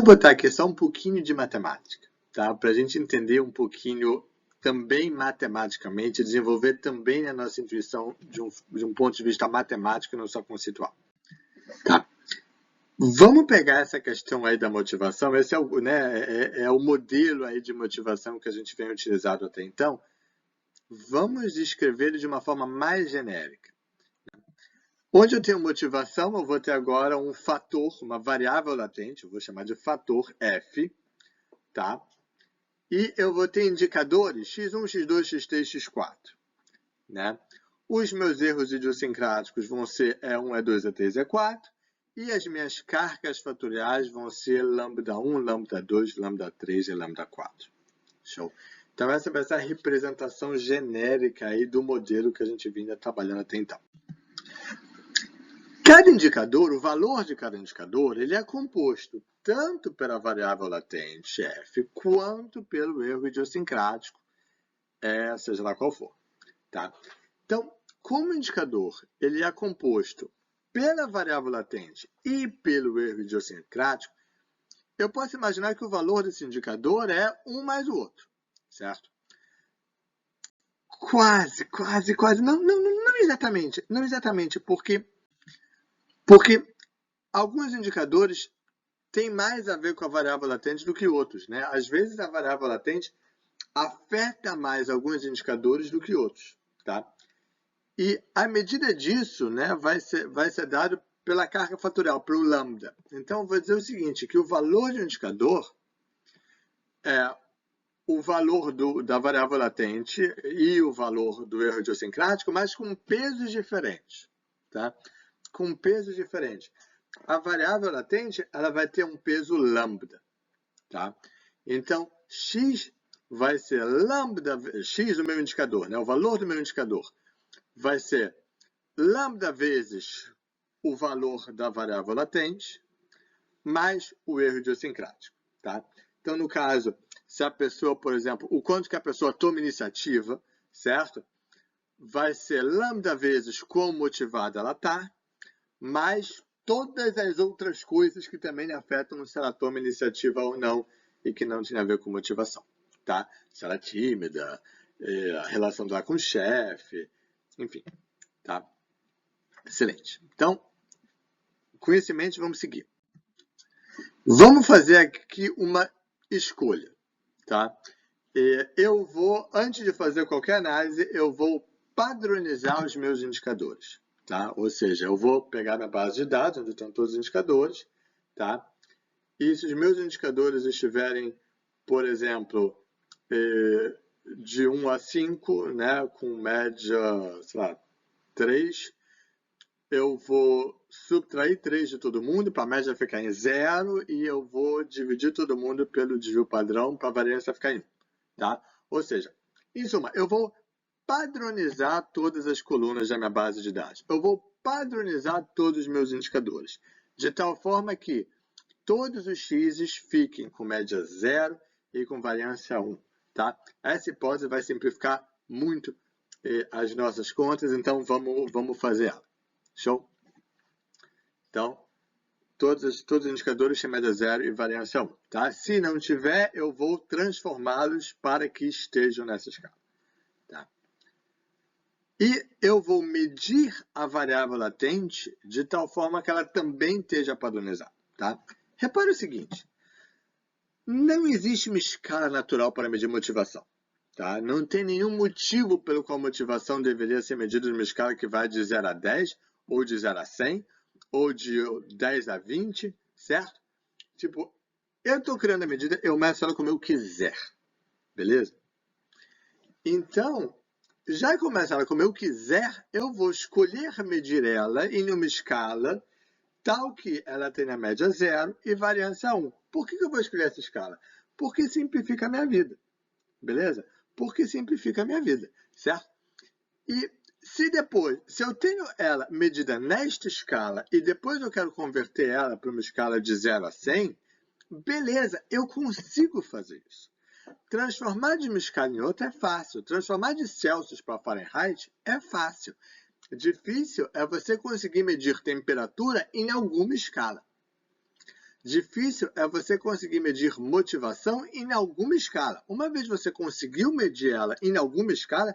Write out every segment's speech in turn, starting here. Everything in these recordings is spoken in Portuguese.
botar aqui só um pouquinho de matemática, tá? Para a gente entender um pouquinho também matematicamente, desenvolver também a nossa intuição de um ponto de vista matemático e não só conceitual. Tá? Vamos pegar essa questão aí da motivação, esse é o, né, é o modelo aí de motivação que a gente vem utilizando até então. Vamos descrever ele de uma forma mais genérica. Onde eu tenho motivação, eu vou ter agora um fator, uma variável latente, eu vou chamar de fator F, tá? E eu vou ter indicadores x1, x2, x3, x4, né? Os meus erros idiosincráticos vão ser E1, E2, E3, E4, e as minhas cargas fatoriais vão ser lambda1, lambda2, lambda3 e lambda4. Show? Então essa vai ser a representação genérica aí do modelo que a gente vinha trabalhando até então. Cada indicador, o valor de cada indicador, ele é composto tanto pela variável latente f, quanto pelo erro idiosincrático, seja lá qual for. Tá? Então, como o indicador ele é composto pela variável latente e pelo erro idiosincrático, eu posso imaginar que o valor desse indicador é um mais o outro, certo? Quase. Não exatamente, porque alguns indicadores têm mais a ver com a variável latente do que outros, né? Às vezes a variável latente afeta mais alguns indicadores do que outros, tá? E a medida disso, né, vai ser dado pela carga fatorial, pelo lambda. Então, eu vou dizer o seguinte, que o valor de um indicador é o valor da variável latente e o valor do erro idiosincrático, mas com pesos diferentes, tá? Com pesos diferentes. A variável latente, ela vai ter um peso lambda, tá? Então, x vai ser lambda, x o meu indicador, né? O valor do meu indicador vai ser lambda vezes o valor da variável latente mais o erro idiosincrático, tá? Então, no caso, se a pessoa, por exemplo, o quanto que a pessoa toma iniciativa, certo? Vai ser lambda vezes quão motivada ela está, mais todas as outras coisas que também afetam se ela toma iniciativa ou não e que não tem a ver com motivação, tá? Se ela é tímida, a relação dela com o chefe, enfim, tá? Excelente. Então, com isso em mente, vamos seguir. Vamos fazer aqui uma escolha, tá? Eu vou, antes de fazer qualquer análise, eu vou padronizar os meus indicadores, tá? Ou seja, eu vou pegar minha base de dados, onde estão todos os indicadores, tá? E se os meus indicadores estiverem, por exemplo, de 1 a 5, né, com média, sei lá, 3, eu vou subtrair 3 de todo mundo para a média ficar em 0 e eu vou dividir todo mundo pelo desvio padrão para a variância ficar em 1. Tá? Ou seja, em suma, eu vou padronizar todas as colunas da minha base de dados. Eu vou padronizar todos os meus indicadores, de tal forma que todos os x's fiquem com média 0 e com variância 1. Tá? Essa hipótese vai simplificar muito as nossas contas, então vamos fazer ela. Show? Então, todos os indicadores têm média 0 e variância 1. Tá? Se não tiver, eu vou transformá-los para que estejam nessa escala. Tá? E eu vou medir a variável latente de tal forma que ela também esteja padronizada. Tá? Repare o seguinte, não existe uma escala natural para medir motivação. Tá? Não tem nenhum motivo pelo qual a motivação deveria ser medida numa escala que vai de 0 a 10, ou de 0 a 100, ou de 10 a 20, certo? Tipo, eu estou criando a medida, eu meço ela como eu quiser, beleza? Então, já que eu meço ela como eu quiser, eu vou escolher medir ela em uma escala tal que ela tenha média 0 e variância 1. Por que eu vou escolher essa escala? Porque simplifica a minha vida, beleza? Porque simplifica a minha vida, certo? E se eu tenho ela medida nesta escala e depois eu quero converter ela para uma escala de 0 a 100, beleza, eu consigo fazer isso. Transformar de uma escala em outra é fácil. Transformar de Celsius para Fahrenheit é fácil. Difícil é você conseguir medir temperatura em alguma escala. Difícil é você conseguir medir motivação em alguma escala. Uma vez você conseguiu medir ela em alguma escala,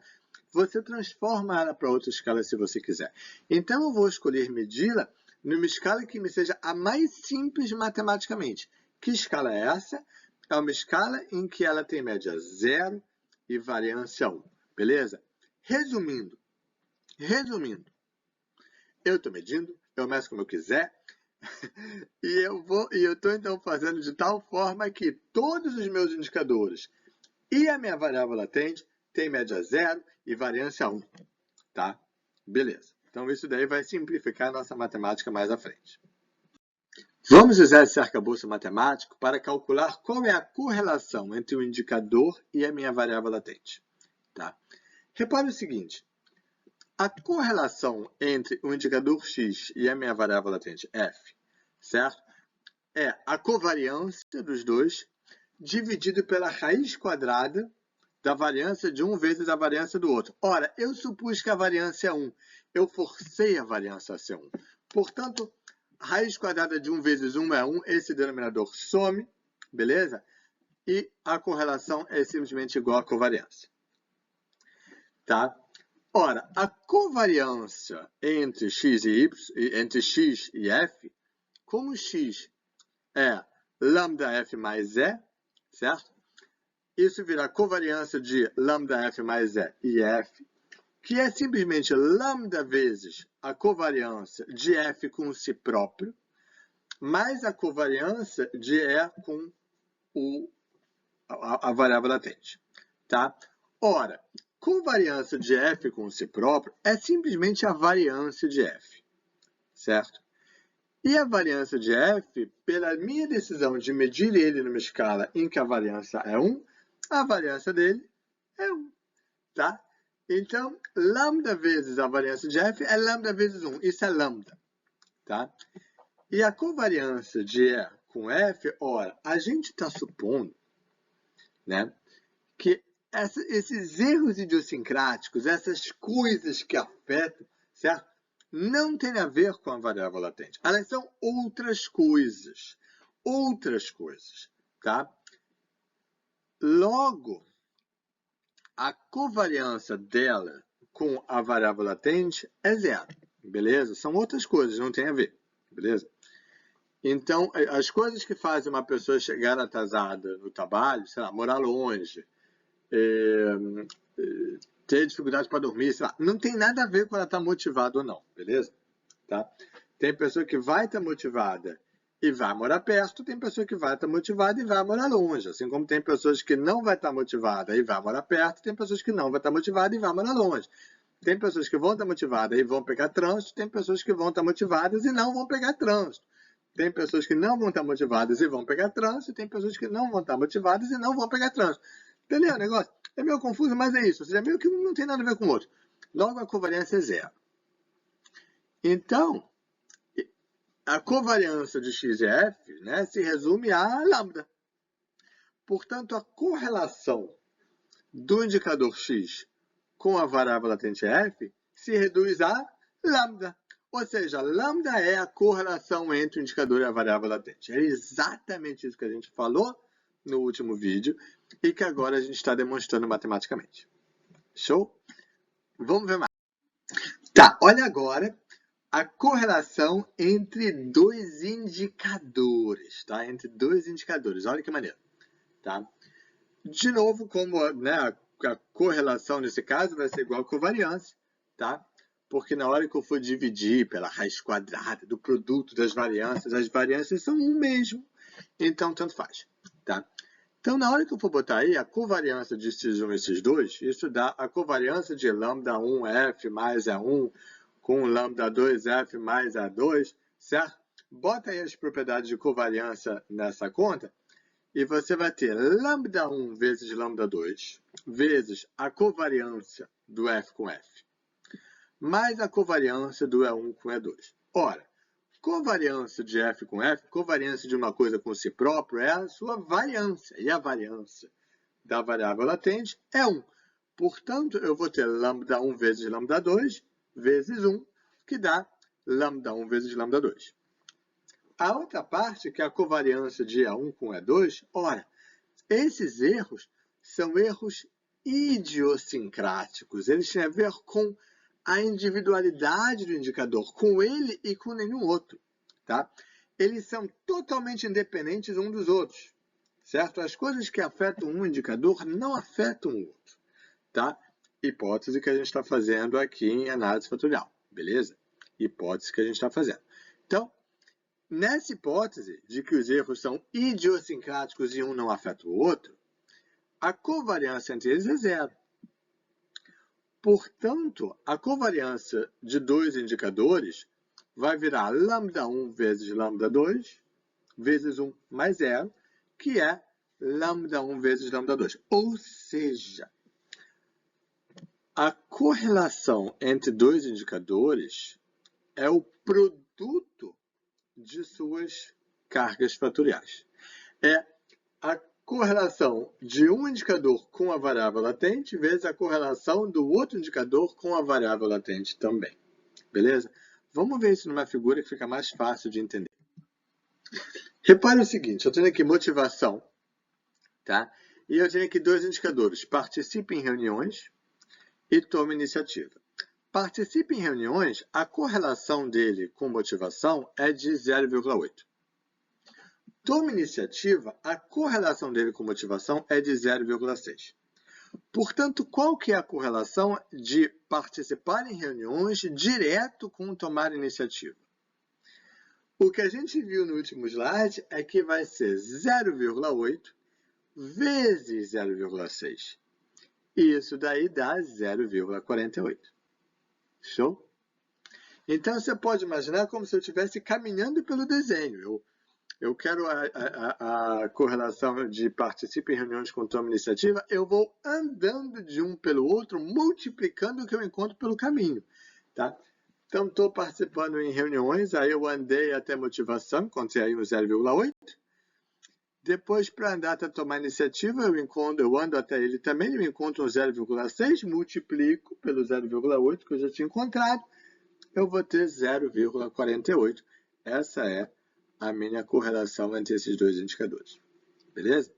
você transforma ela para outra escala se você quiser. Então, eu vou escolher medi-la numa escala que me seja a mais simples matematicamente. Que escala é essa? É uma escala em que ela tem média 0 e variância 1. Beleza? Resumindo, eu estou medindo, eu meço como eu quiser, e eu estou então fazendo de tal forma que todos os meus indicadores e a minha variável latente tem média 0 e variância 1. Tá? Beleza. Então, isso daí vai simplificar a nossa matemática mais à frente. Vamos usar esse arcabouço matemático para calcular qual é a correlação entre o indicador e a minha variável latente. Tá? Repare o seguinte, a correlação entre o indicador x e a minha variável latente f, certo? É a covariância dos dois dividido pela raiz quadrada da variância de um vezes a variância do outro. Ora, eu supus que a variância é 1. Eu forcei a variância a ser 1. Portanto, a raiz quadrada de 1 vezes 1 é 1. Esse denominador some, beleza? E a correlação é simplesmente igual à covariância. Tá? Ora, a covariância entre x e y, entre x e f, como x é lambda f mais e, certo? Isso virá covariância de lambda f mais e e f, que é simplesmente lambda vezes a covariância de f com si próprio, mais a covariância de e com a variável latente. Tá? Ora, covariância de f com si próprio é simplesmente a variância de f, certo? E a variância de f, pela minha decisão de medir ele numa escala em que a variância é 1, a variância dele é 1, tá? Então, lambda vezes a variância de f é lambda vezes 1, isso é lambda, tá? E a covariância de e com f, ora, a gente está supondo, né, que esses erros idiosincráticos, essas coisas que afetam, certo? Não tem a ver com a variável latente. Elas são outras coisas, tá? Logo, a covariância dela com a variável latente é 0, beleza? São outras coisas, não tem a ver, beleza? Então, as coisas que fazem uma pessoa chegar atrasada no trabalho, sei lá, morar longe, ter dificuldade para dormir, sei lá, não tem nada a ver com ela estar motivada ou não, beleza? Tá? Tem pessoa que vai estar motivada e vai morar perto, tem pessoa que vai estar motivada e vai morar longe, assim como tem pessoas que não vai estar motivada e vai morar perto, tem pessoas que não vai estar motivada e vai morar longe. Tem pessoas que vão estar motivadas e vão pegar trânsito, tem pessoas que vão estar motivadas e não vão pegar trânsito. Tem pessoas que não vão estar motivadas e vão pegar trânsito, tem pessoas que não vão estar motivadas e não vão pegar trânsito. Entendeu o negócio? É meio confuso, mas é isso. Ou seja, meio que não tem nada a ver com o outro. Logo, a covariância é 0. Então, a covariância de x e f, né, se resume a lambda. Portanto, a correlação do indicador x com a variável latente f se reduz a lambda. Ou seja, lambda é a correlação entre o indicador e a variável latente. É exatamente isso que a gente falou no último vídeo e que agora a gente está demonstrando matematicamente. Show? Vamos ver mais. Tá, olha agora a correlação entre dois indicadores, tá? Entre dois indicadores, olha que maneiro, tá? De novo, como, né, a correlação nesse caso vai ser igual a covariância, tá? Porque na hora que eu for dividir pela raiz quadrada do produto das variâncias, as variâncias são um mesmo, então tanto faz, tá? Então, na hora que eu for botar aí a covariância de x1 e x2, isso dá a covariância de lambda 1f mais A1 com lambda 2f mais A2, certo? Bota aí as propriedades de covariância nessa conta e você vai ter lambda 1 vezes lambda 2 vezes a covariância do f com f, mais a covariância do E1 com E2. Ora, covariância de f com f, covariância de uma coisa com si próprio é a sua variância. E a variância da variável latente é 1. Portanto, eu vou ter lambda 1 vezes lambda 2 vezes 1, que dá lambda 1 vezes lambda 2. A outra parte, que é a covariância de E1 com E2, ora, esses erros são erros idiosincráticos. Eles têm a ver com a individualidade do indicador, com ele e com nenhum outro. Tá? Eles são totalmente independentes uns dos outros. Certo? As coisas que afetam um indicador não afetam o outro. Tá? Hipótese que a gente está fazendo aqui em análise fatorial. Beleza? Hipótese que a gente está fazendo. Então, nessa hipótese de que os erros são idiosincráticos e um não afeta o outro, a covariância entre eles é zero. Portanto, a covariância de dois indicadores vai virar lambda1 vezes lambda2 vezes 1 mais 0, que é lambda1 vezes lambda2. Ou seja, a correlação entre dois indicadores é o produto de suas cargas fatoriais. É a correlação de um indicador com a variável latente vezes a correlação do outro indicador com a variável latente também. Beleza? Vamos ver isso numa figura que fica mais fácil de entender. Repare o seguinte, eu tenho aqui motivação, tá? E eu tenho aqui dois indicadores, participe em reuniões e tome iniciativa. Participe em reuniões, a correlação dele com motivação é de 0,8. Tome iniciativa, a correlação dele com motivação é de 0,6. Portanto, qual que é a correlação de participar em reuniões direto com tomar iniciativa? O que a gente viu no último slide é que vai ser 0,8 vezes 0,6. Isso daí dá 0,48. Show? Então, você pode imaginar como se eu estivesse caminhando pelo desenho. Eu quero a correlação de participe em reuniões com toma iniciativa, eu vou andando de um pelo outro, multiplicando o que eu encontro pelo caminho. Tá? Então, estou participando em reuniões, aí eu andei até motivação, encontrei aí um 0,8. Depois, para andar até tomar iniciativa, eu ando até ele também, eu encontro um 0,6, multiplico pelo 0,8 que eu já tinha encontrado, eu vou ter 0,48. Essa é a minha correlação entre esses dois indicadores. Beleza?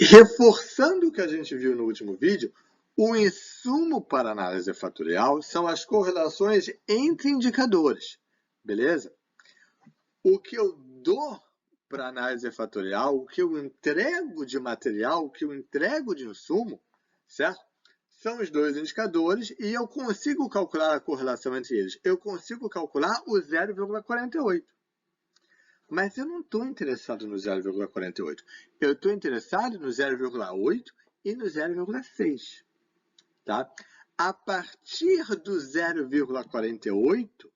Reforçando o que a gente viu no último vídeo, o insumo para análise fatorial são as correlações entre indicadores. Beleza? O que eu dou para análise fatorial, o que eu entrego de material, o que eu entrego de insumo, certo? São os dois indicadores e eu consigo calcular a correlação entre eles. Eu consigo calcular o 0,48. Mas eu não estou interessado no 0,48. Eu estou interessado no 0,8 e no 0,6. Tá? A partir do 0,48,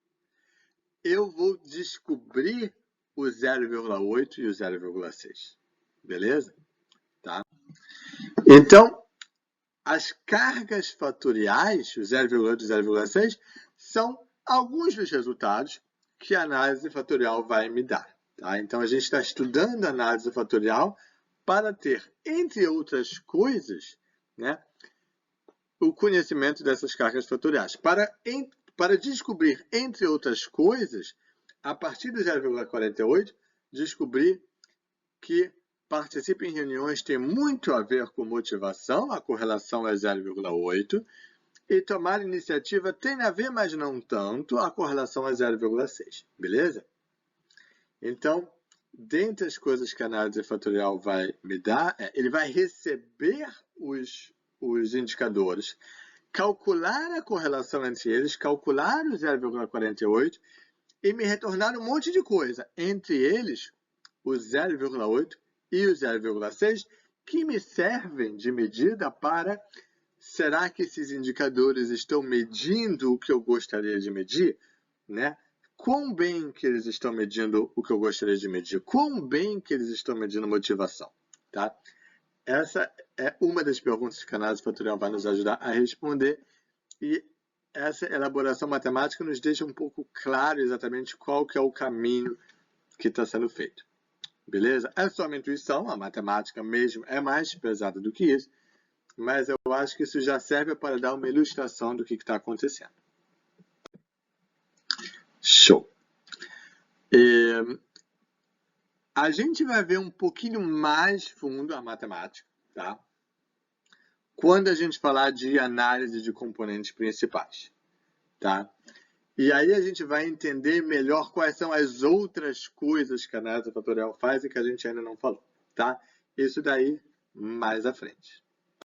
eu vou descobrir o 0,8 e o 0,6. Beleza? Tá? Então, as cargas fatoriais, o 0,8 e o 0,6, são alguns dos resultados que a análise fatorial vai me dar. Tá? Então, a gente está estudando a análise fatorial para ter, entre outras coisas, né, o conhecimento dessas cargas fatoriais. Para descobrir, entre outras coisas, a partir do 0,48, descobrir que participe em reuniões tem muito a ver com motivação, a correlação é 0,8, e tomar iniciativa tem a ver, mas não tanto, a correlação é 0,6, beleza? Então, dentre as coisas que a análise fatorial vai me dar, ele vai receber os indicadores, calcular a correlação entre eles, calcular o 0,48 e me retornar um monte de coisa, entre eles o 0,8 e o 0,6, que me servem de medida para, será que esses indicadores estão medindo o que eu gostaria de medir? Né? Quão bem que eles estão medindo o que eu gostaria de medir? Quão bem que eles estão medindo motivação? Tá? Essa é uma das perguntas que a análise fatorial vai nos ajudar a responder, e essa elaboração matemática nos deixa um pouco claro exatamente qual que é o caminho que está sendo feito. Beleza? É só uma intuição, a matemática mesmo é mais pesada do que isso, mas eu acho que isso já serve para dar uma ilustração do que está acontecendo. Show! A gente vai ver um pouquinho mais fundo a matemática, tá? Quando a gente falar de análise de componentes principais, tá? E aí a gente vai entender melhor quais são as outras coisas que a análise fatorial faz e que a gente ainda não falou, tá? Isso daí mais à frente.